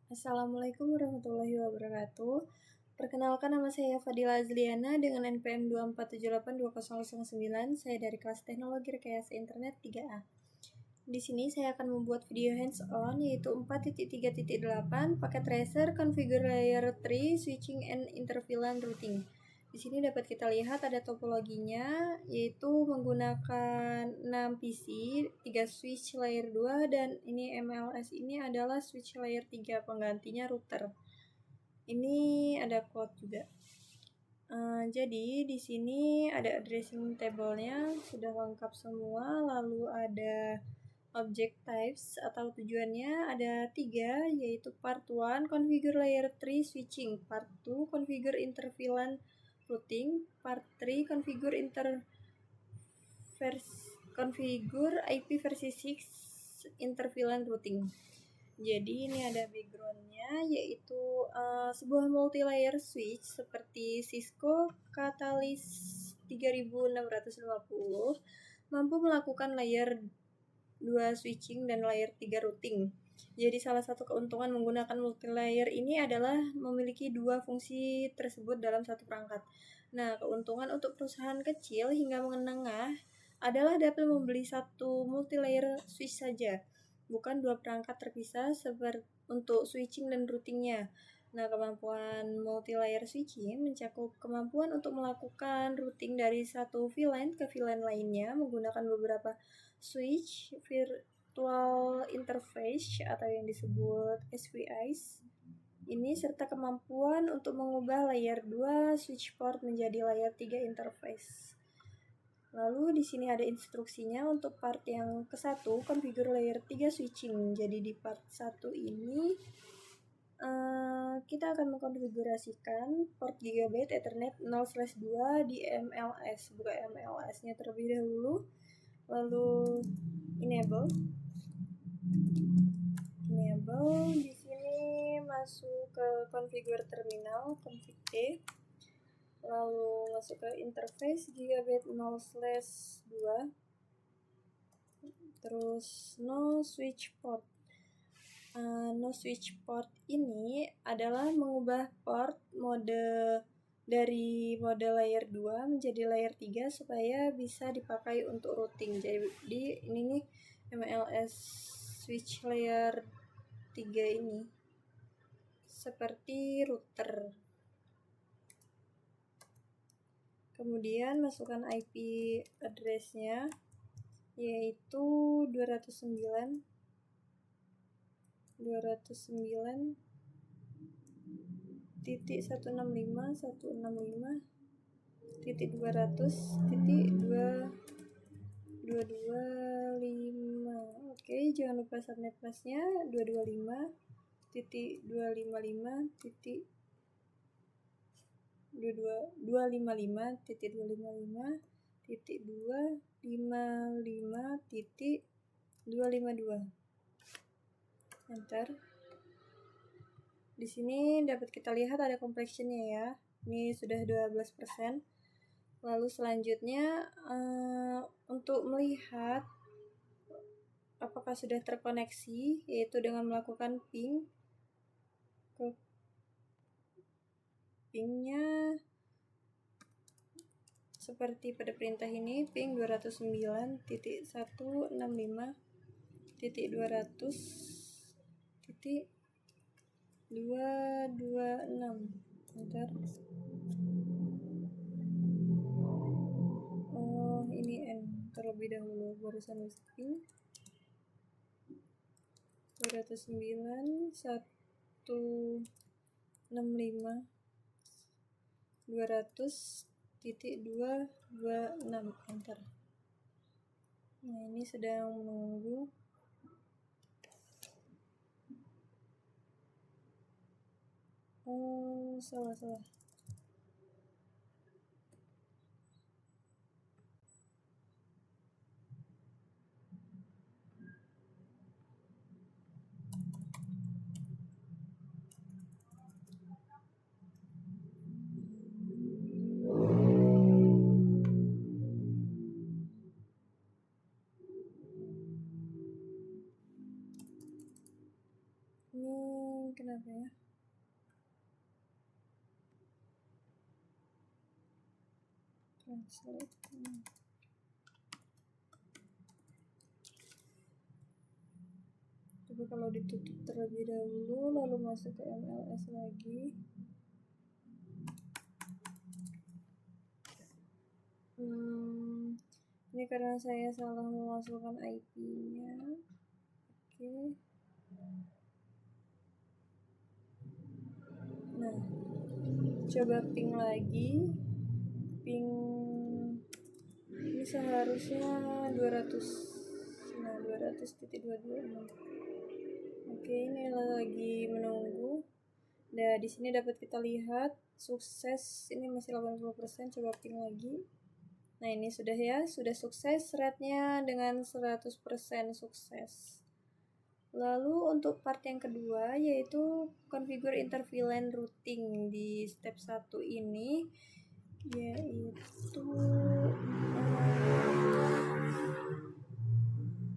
Assalamualaikum warahmatullahi wabarakatuh. Perkenalkan, nama saya Fadila Azliana dengan NPM 247820009. Saya dari kelas Teknologi Rekayasa Internet 3A. Di sini saya akan membuat video hands-on yaitu 4.3.8 paket tracer, configure layer tree, switching and interVLAN routing. Di sini dapat kita lihat ada topologinya, yaitu menggunakan 6 PC, 3 switch layer 2, dan ini MLS ini adalah switch layer 3, penggantinya router. Ini ada code juga. Jadi di sini ada addressing table-nya, sudah lengkap semua, lalu ada object types atau tujuannya ada 3, yaitu part 1 configure layer 3 switching, part 2 configure interVLAN routing, part 3 configure IP versi 6 interVLAN routing. Jadi ini ada backgroundnya, yaitu sebuah multi-layer switch seperti Cisco Catalyst 3650 mampu melakukan layer 2 switching dan layer 3 routing. Jadi salah satu keuntungan menggunakan multi-layer ini adalah memiliki 2 fungsi tersebut dalam satu perangkat. Nah, keuntungan untuk perusahaan kecil hingga menengah adalah dapat membeli satu multi-layer switch saja, bukan 2 perangkat terpisah seperti untuk switching dan routingnya. Nah, kemampuan multi-layer switching mencakup kemampuan untuk melakukan routing dari satu VLAN ke VLAN lainnya menggunakan beberapa switch virtual interface atau yang disebut SVIs ini, serta kemampuan untuk mengubah layer 2 switch port menjadi layer 3 interface. Lalu di sini ada instruksinya untuk part yang ke-1, configure layer 3 switching. Jadi di part 1 ini kita akan mengkonfigurasikan port Gigabit Ethernet 0/2 di MLS. Buka MLS-nya terlebih dahulu, lalu enable. Di sini masuk ke configure terminal, config T, lalu masuk ke interface Gigabit 0/2, terus no switch port. No switch port ini adalah mengubah port mode dari mode layer 2 menjadi layer 3 supaya bisa dipakai untuk routing. Jadi ini nih MLS switch layer 3 ini seperti router. Kemudian masukkan IP address-nya, yaitu 209.165.165.225. Oke, jangan lupa subnet mask-nya 225.255.255.255.252. Enter. Di sini dapat kita lihat ada completion-nya ya. Ini sudah 12%. Lalu selanjutnya untuk melihat apakah sudah terkoneksi, yaitu dengan melakukan ping ke pingnya seperti pada perintah ini, ping 209.165.226. Bentar. Ini N terlebih dahulu, barusan ping 209.165.200.226. Enter. Nah, ini sedang menunggu. Salah. Ini kenapa ya? Translate. Coba kalau ditutup terlebih dahulu lalu masuk ke MLS lagi. Ini karena saya salah memasukkan IP-nya. Oke. Nah, coba ping lagi. Ping ini seharusnya 200. Nah, 200.226. Oke, ini lagi menunggu. Nah, di sini dapat kita lihat sukses. Ini masih 80%. Coba ping lagi. Nah, ini sudah ya, sudah sukses thread-nya dengan 100% sukses. Lalu untuk part yang kedua yaitu configure interVLAN routing di step 1 ini yaitu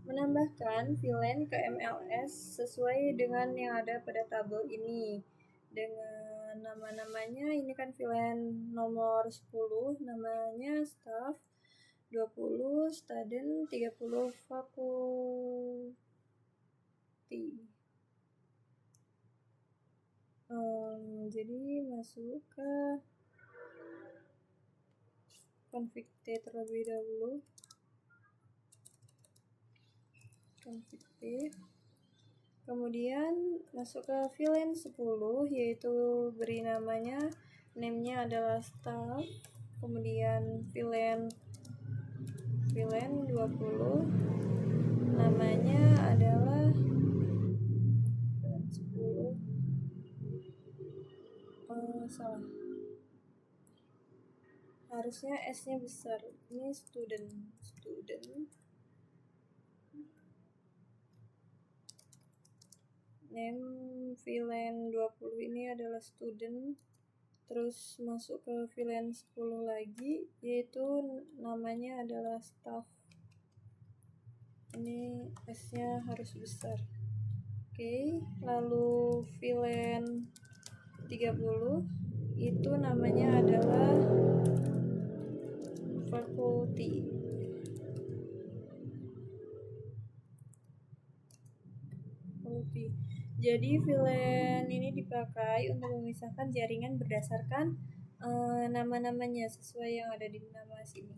menambahkan VLAN ke MLS sesuai dengan yang ada pada tabel ini dengan nama-namanya. Ini kan VLAN nomor 10 namanya staff, 20 student, 30 faculty. Jadi masuk ke config T terlebih dahulu. Config T. Kemudian masuk ke VLAN 10 yaitu beri namanya, name-nya adalah staff. Kemudian VLAN 20 namanya adalah VLAN 10 salah, harusnya S-nya besar, ini student. Name VLAN 20 ini adalah student. Terus masuk ke VLAN 10 lagi yaitu namanya adalah staff. Ini S-nya harus besar. Oke, lalu VLAN 30 itu namanya adalah faculty. Jadi VLAN ini dipakai untuk memisahkan jaringan berdasarkan nama-namanya sesuai yang ada di nama sini.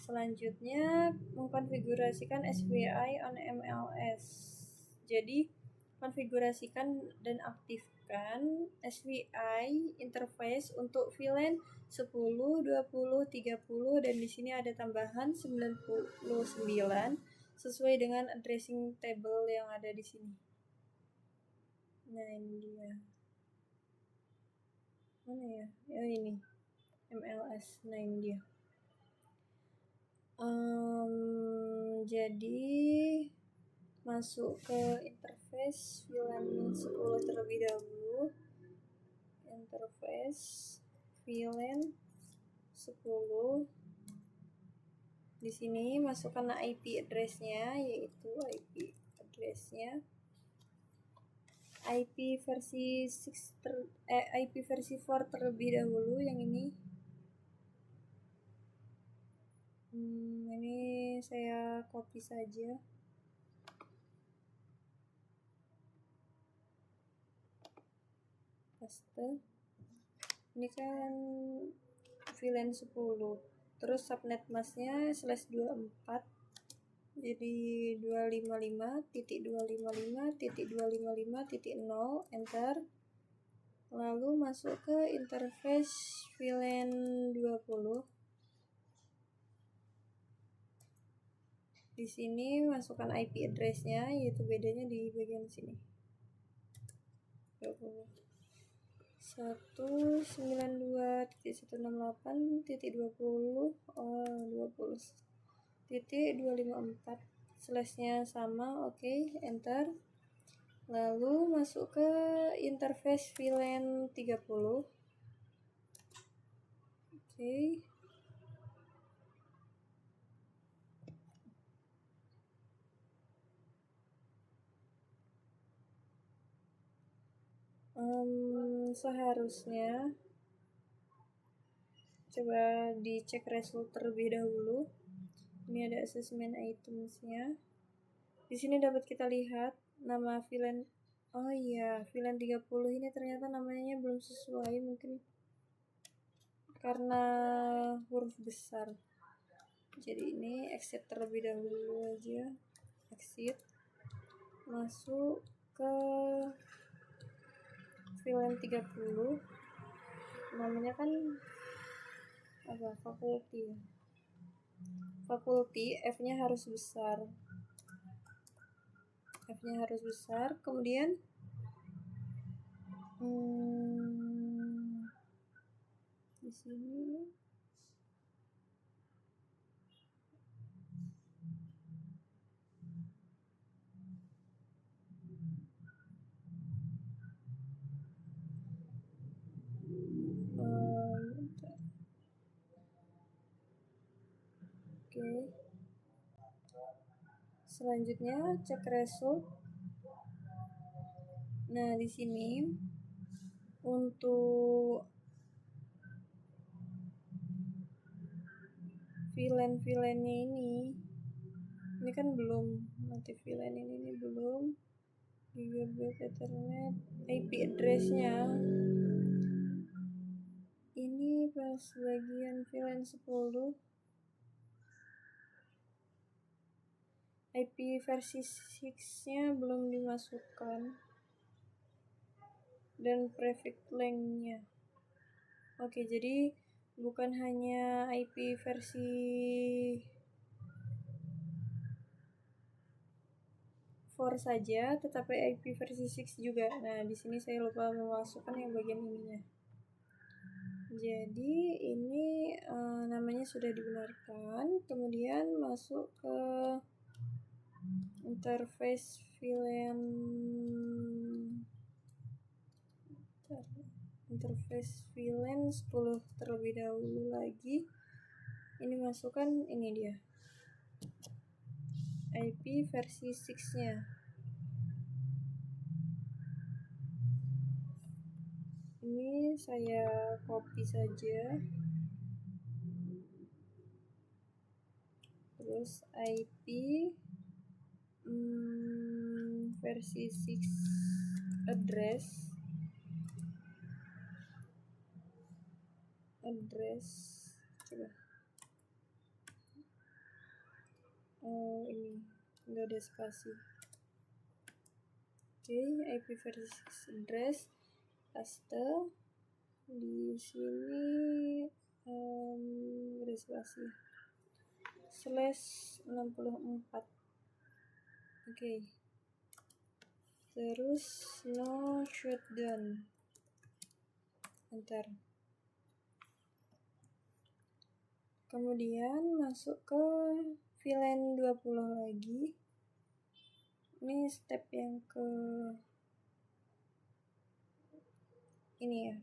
Selanjutnya mengkonfigurasikan SWI on MLS. Jadi konfigurasikan dan aktifkan SWI interface untuk VLAN 10, 20, 30 dan di sini ada tambahan 99 sesuai dengan addressing table yang ada di sini. Nah, ini dia. Mana ya? Oh, ini. MLS. Nah, ini dia. Jadi masuk ke interface VLAN 10 terlebih dahulu. Interface VLAN 10. Di sini masukkan IP address-nya, yaitu IP address-nya IP versi 4 terlebih dahulu yang ini. Ini saya copy saja. Paste. Ini kan VLAN 10. Terus subnet masknya /24. Jadi 255.255.255.0 enter. Lalu masuk ke interface VLAN 20. Di sini masukkan IP address-nya, yaitu bedanya di bagian sini. 192.168.20.20.254 slash-nya sama, oke, enter. Lalu masuk ke interface VLAN 30. Oke. Seharusnya coba dicek result terlebih dahulu. Ini ada assessment itemsnya. Di sini dapat kita lihat nama VLAN. Oh iya, VLAN 30 ini ternyata namanya belum sesuai, mungkin karena huruf besar. Jadi ini exit terlebih dahulu aja. Exit. Masuk ke VLAN 30. Namanya kan apa? Faculty. Faculty, F-nya harus besar. F-nya harus besar. Kemudian di sini Oke. Selanjutnya cek result. Nah, di sini untuk VLAN-nya ini kan belum, nanti VLAN ini belum. Gigabit Ethernet, IP address-nya ini pas bagian VLAN 10. IP versi 6-nya belum dimasukkan, dan prefix length-nya. Oke, jadi bukan hanya IP versi 4 saja, tetapi IP versi 6 juga. Nah, di sini saya lupa memasukkan yang bagian ininya. Jadi ini namanya sudah dibenarkan. Kemudian masuk ke interface VLAN. Interface VLAN 10 terlebih dahulu lagi. Ini masukkan ini dia. IP versi 6-nya. Ini saya copy saja. Terus IP versi 6 address coba. Ini enggak ada spasi. Oke, IP versi 6 address paste. Di sini ada spasi /64. Oke. Terus no shutdown. Enter. Kemudian masuk ke VLAN 20 lagi. Ini step yang ke ini ya.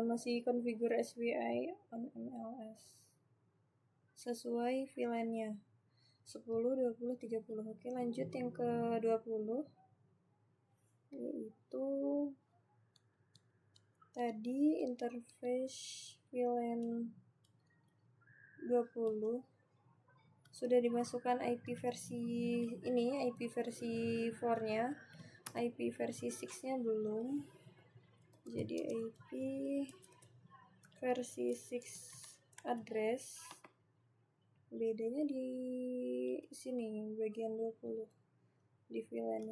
Masih configure SWI on MLS. Sesuai VLAN-nya. 10, 20, 30. Oke, lanjut yang ke 20. Yaitu tadi interface VLAN 20 sudah dimasukkan IP versi ini, IP versi 4-nya. IP versi 6-nya belum. Jadi IP versi 6 address bedanya di sini bagian 20 di VLAN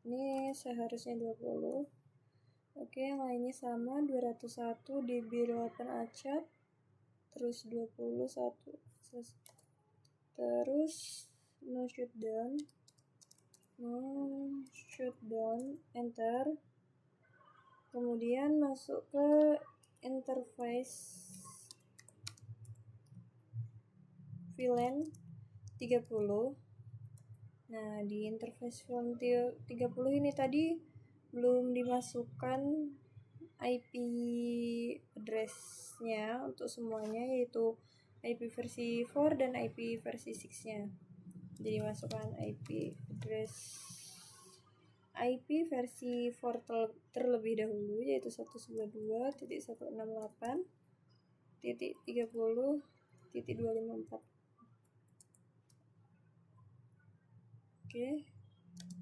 ini seharusnya 20. Oke, yang lainnya sama, 201 DB8 achat, terus 21, terus no shutdown, enter. Kemudian masuk ke interface VLAN 30. Nah, di interface VLAN 30 ini tadi belum dimasukkan IP address-nya untuk semuanya, yaitu IP versi 4 dan IP versi 6-nya. Jadi masukkan IP address IP versi 4 terlebih dahulu, yaitu 192.168.30.254. Oke,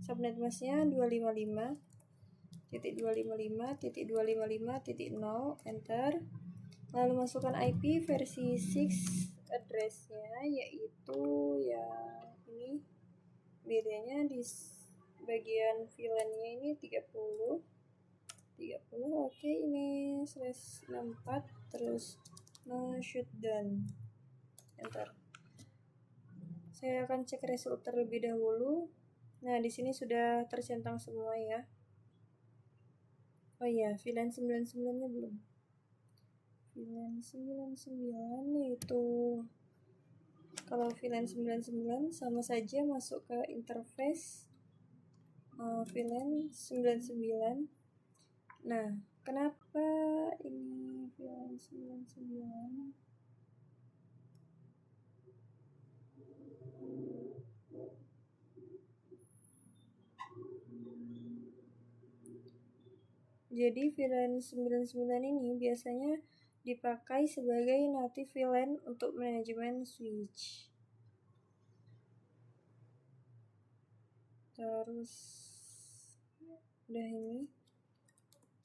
subnet masknya 255.255.255.0, enter. Lalu masukkan IP versi 6 addressnya, yaitu ya ini, bedanya di bagian VLAN-nya ini 30. Oke, ini /64 terus no shutdown, enter. Saya akan cek result terlebih dahulu. Nah, di sini sudah tercentang semua ya. Oh iya, VLAN 99-nya belum. VLAN 99 yaitu, kalau VLAN 99 sama saja masuk ke interface VLAN 99. Nah, kenapa ini VLAN 99? Jadi VLAN 99 ini biasanya dipakai sebagai native VLAN untuk manajemen switch. Terus udah, ini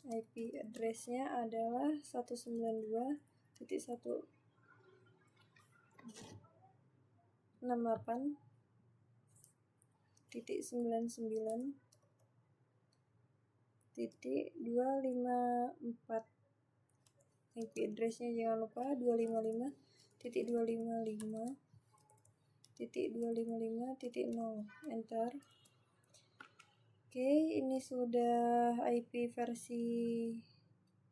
IP address-nya adalah 192.168.254. IP address-nya jangan lupa 255.255.255.0, enter. Oke, ini sudah IP versi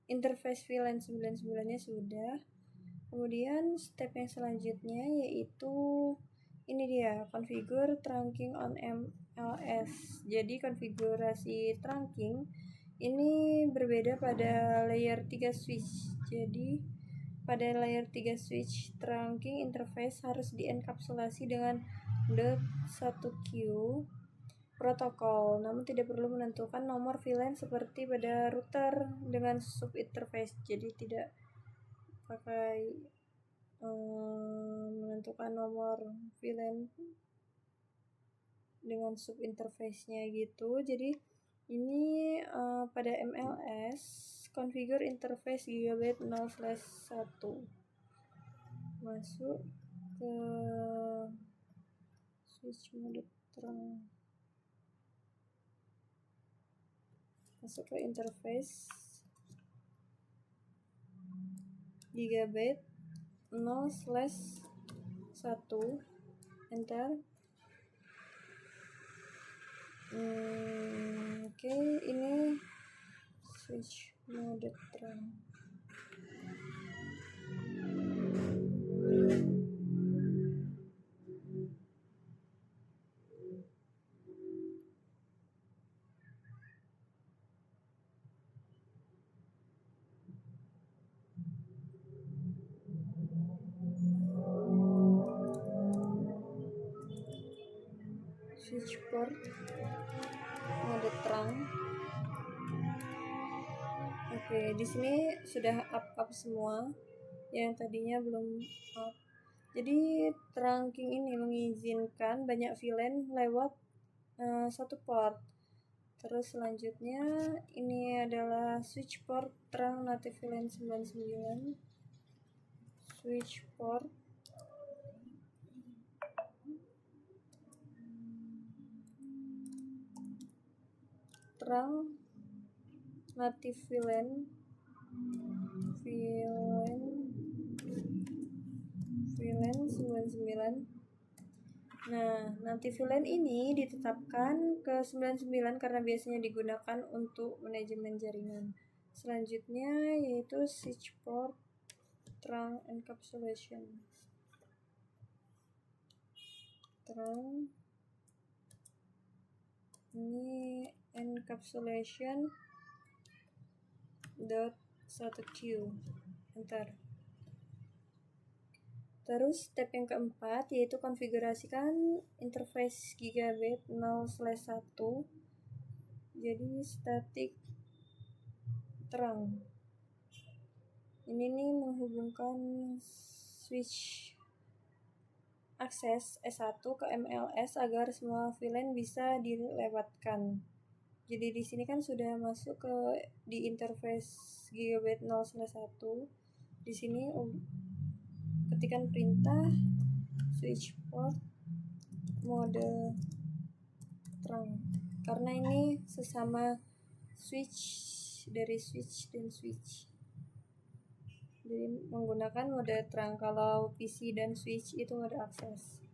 interface VLAN 99-nya sudah. Kemudian step yang selanjutnya yaitu ini dia, configure trunking on MLS. Jadi konfigurasi trunking ini berbeda pada layer 3 switch. Jadi pada layer 3 switch, trunking interface harus dienkapsulasi dengan .1Q protokol, namun tidak perlu menentukan nomor VLAN seperti pada router dengan sub interface. Jadi tidak pakai menentukan nomor VLAN dengan sub interface-nya gitu. Jadi ini pada MLS configure interface gigabit 0/1, masuk ke switch mode terang, masuk ke interface gigabit 0/1, enter. Oke, ini switch mode terang. Switch port mode terang. Oke, di sini sudah up semua, yang tadinya belum up. Jadi trunking ini mengizinkan banyak VLAN lewat satu port. Terus selanjutnya ini adalah switch port terang native VLAN 99. Switch port terang native VLAN 99. Nah, native VLAN ini ditetapkan ke 99 karena biasanya digunakan untuk manajemen jaringan. Selanjutnya yaitu switch port terang encapsulation. Terang ini encapsulation .1Q, enter. Terus step yang keempat yaitu konfigurasikan interface gigabit 0/1 Jadi static terang. Ini nih menghubungkan switch akses S1 ke MLS agar semua VLAN bisa dilewatkan. Jadi di sini kan sudah masuk ke di interface Gigabyte 0/1. Di sini ketikkan perintah switch port mode terang. Karena ini sesama switch dari switch dan switch. Jadi menggunakan mode terang. Kalau PC dan switch itu mode akses.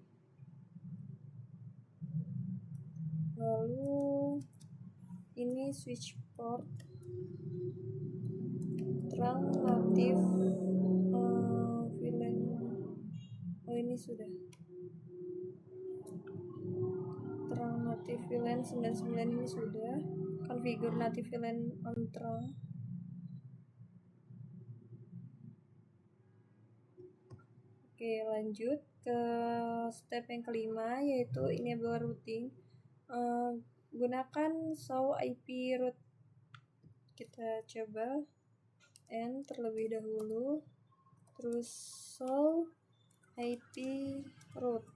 Lalu ini switch port terang aktif VLAN. Oh, ini sudah terang native VLAN 99 ini sudah. Configure native VLAN on terang. Oke, lanjut ke step yang kelima, yaitu enable routing. Gunakan show IP route. Kita coba N terlebih dahulu, terus show IP route.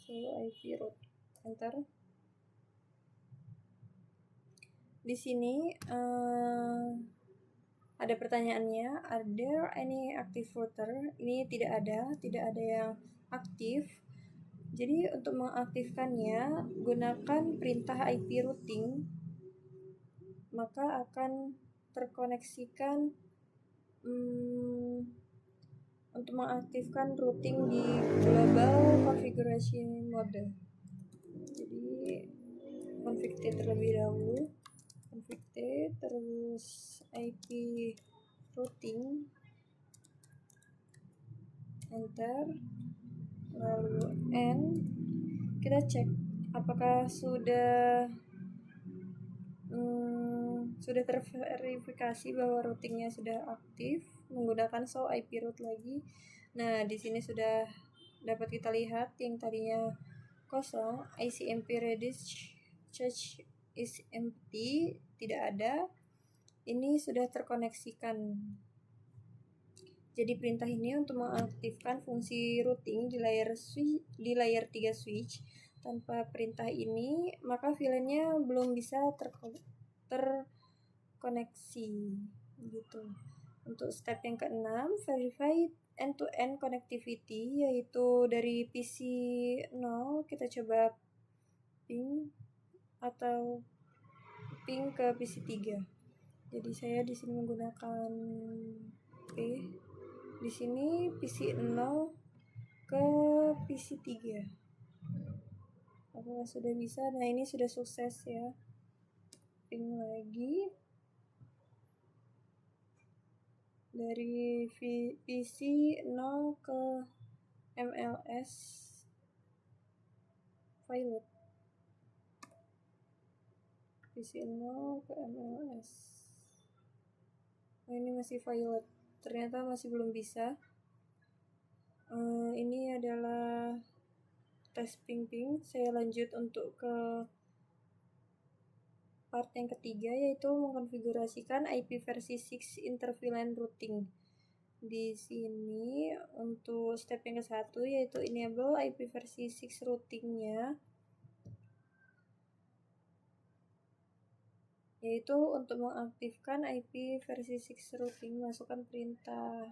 Show IP route, enter. Di sini ada pertanyaannya, are there any active router? Ini tidak ada yang aktif. Jadi untuk mengaktifkannya, gunakan perintah IP routing, maka akan terkoneksikan untuk mengaktifkan routing di global configuration mode. Jadi config T terlebih dahulu, config T, terus IP routing, enter, lalu N. Kita cek apakah sudah terverifikasi bahwa routingnya sudah aktif menggunakan show IP route lagi. Nah, di sini sudah dapat kita lihat yang tadinya kosong, ICMP Redis Cache is empty, tidak ada. Ini sudah terkoneksikan. Jadi perintah ini untuk mengaktifkan fungsi routing di layer 3 switch. Tanpa perintah ini, maka VLAN-nya belum bisa terkoneksi gitu. Untuk step yang keenam, verify end-to-end connectivity, yaitu dari PC 0 kita coba ping atau ping ke PC 3. Jadi saya di sini menggunakan P. Di sini PC 0 ke PC 3. Apakah sudah bisa? Nah, ini sudah sukses ya. Ping lagi dari PC 0 ke MLS violet. PC 0 ke MLS. Oh, ini masih violet. Ternyata masih belum bisa. Ini adalah tes ping-ping. Saya lanjut untuk ke part yang ketiga, yaitu mengkonfigurasikan IP versi 6 interVLAN routing. Di sini untuk step yang ke-1, yaitu enable IP versi 6 routingnya, yaitu untuk mengaktifkan IP versi 6 routing, masukkan perintah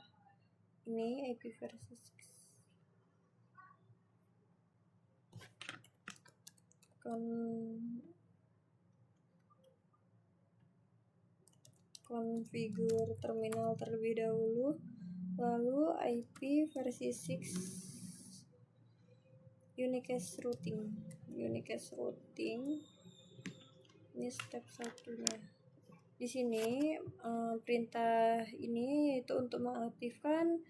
ini IP versi 6. Configure terminal terlebih dahulu, lalu IP versi 6 unicast routing. Ini step 1-nya. Di sini perintah ini yaitu untuk mengaktifkan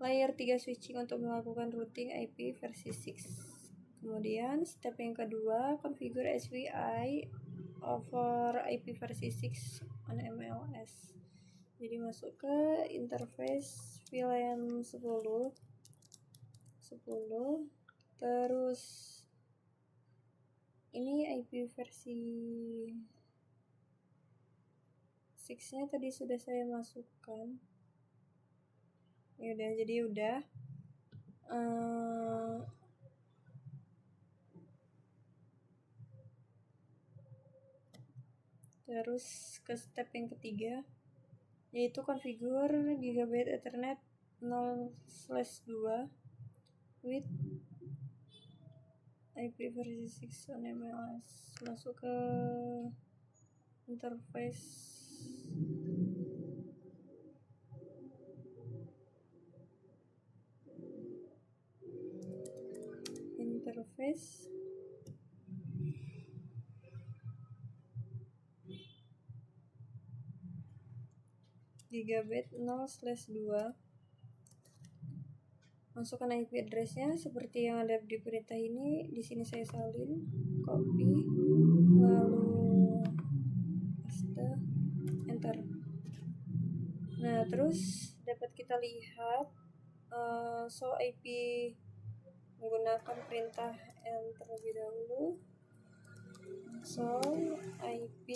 layer 3 switching untuk melakukan routing IP versi 6. Kemudian step yang kedua, configure SVI over IP versi 6 on MLS. Jadi masuk ke interface VLAN 10 10. Terus ini IP versi 6-nya tadi sudah saya masukkan. Ya udah, jadi udah. Terus ke step yang ketiga, yaitu configure Gigabit Ethernet 0/2 with IP versi 6 on MLS. Masuk ke interface. Gigabit 0/2. Masukkan IP address-nya seperti yang ada di perintah ini. Di sini saya salin, copy, lalu paste, enter. Nah, terus dapat kita lihat show IP menggunakan perintah enter terlebih dahulu. Show IP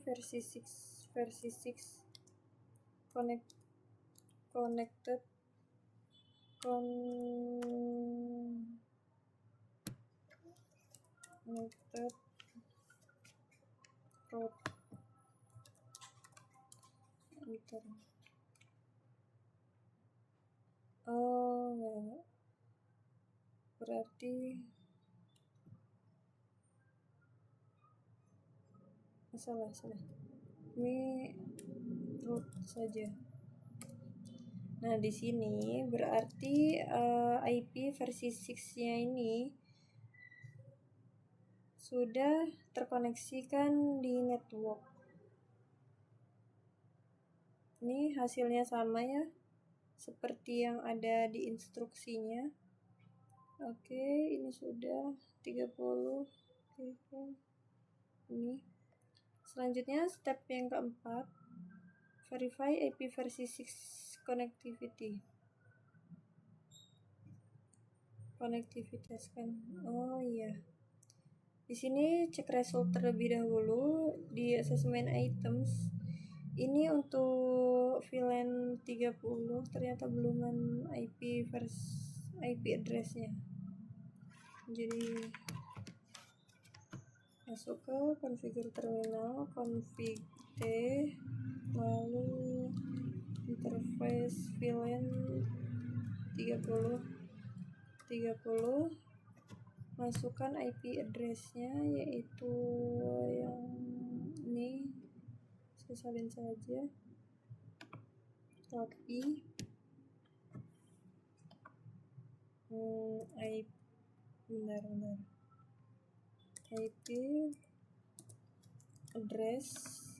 versi 6 connected route enter. Enggak. Berarti salah. Ini root saja. Nah, di sini berarti IP versi 6-nya ini sudah terkoneksikan di network. Ini hasilnya sama ya, seperti yang ada di instruksinya. Oke, ini sudah 30. Ini. Selanjutnya step yang keempat, verify IP versi 6 connectivity. Konektivitaskan. Oh iya. Di sini cek result terlebih dahulu di assessment items. Ini untuk VLAN 30 ternyata belum IP address-nya. Jadi masuk ke configure terminal, config T, lalu interface VLAN 30, masukkan IP address-nya, yaitu yang ini, saya salin saja, copy IP, IP address,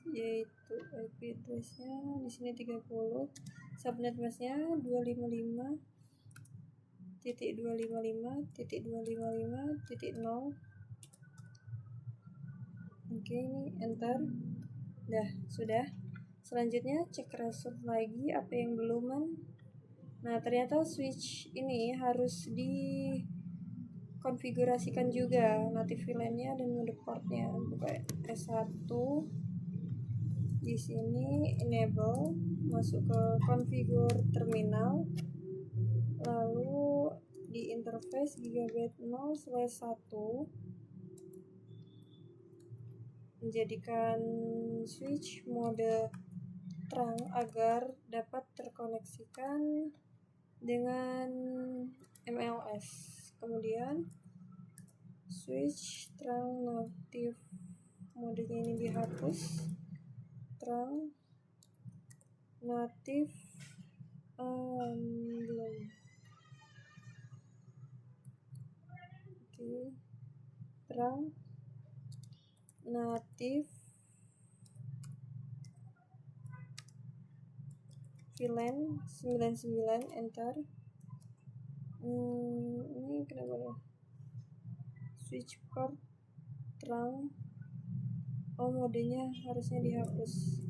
yaitu IP address-nya di sini 30, subnet mask-nya 255.255.255.0. Oke, ini enter. Dah, sudah. Selanjutnya cek result lagi apa yang belum. Nah, ternyata switch ini harus dikonfigurasikan juga native VLAN-nya dan mode port-nya. Buka S1 di sini, enable, masuk ke configure terminal, lalu di interface Gigabit 0/1 menjadikan switch mode terang agar dapat terkoneksikan dengan MLS. Kemudian switch terang native modenya ini dihapus, terang native belum. Oke, terang native VLAN 99, enter. Ini kenapa ya? Switch port terang. Oh, modenya harusnya dihapus.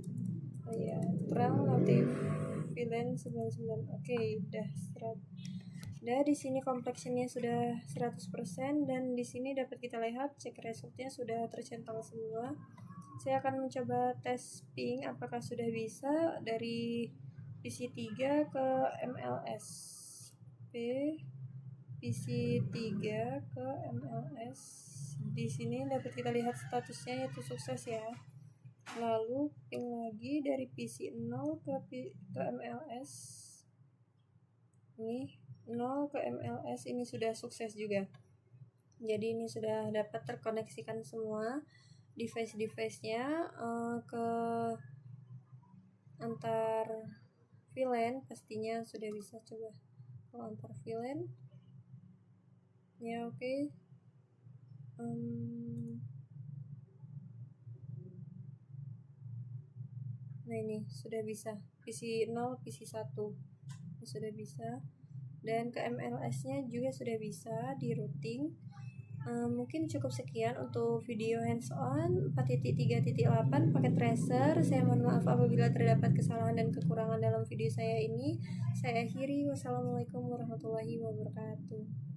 Oh ya, terang notif VLAN 99. Oke, udah di sini complexionnya sudah 100% dan di sini dapat kita lihat cek resultnya sudah tercentang semua. Saya akan mencoba tes ping apakah sudah bisa dari PC3 ke MLS. PC3 ke MLS. Di sini dapat kita lihat statusnya yaitu sukses ya. Lalu ping lagi dari PC0 ke MLS. Ini 0 ke MLS ini sudah sukses juga. Jadi ini sudah dapat terkoneksikan semua device-device-nya ke antar VLAN, pastinya sudah bisa. Coba kalau antar VLAN ya oke. Nah ini sudah bisa PC0 PC1 ini sudah bisa, dan ke MLS-nya juga sudah bisa di routing. Mungkin cukup sekian untuk video hands on 4.3.8 paket tracer. Saya mohon maaf apabila terdapat kesalahan dan kekurangan dalam video saya ini. Saya akhiri, wassalamualaikum warahmatullahi wabarakatuh.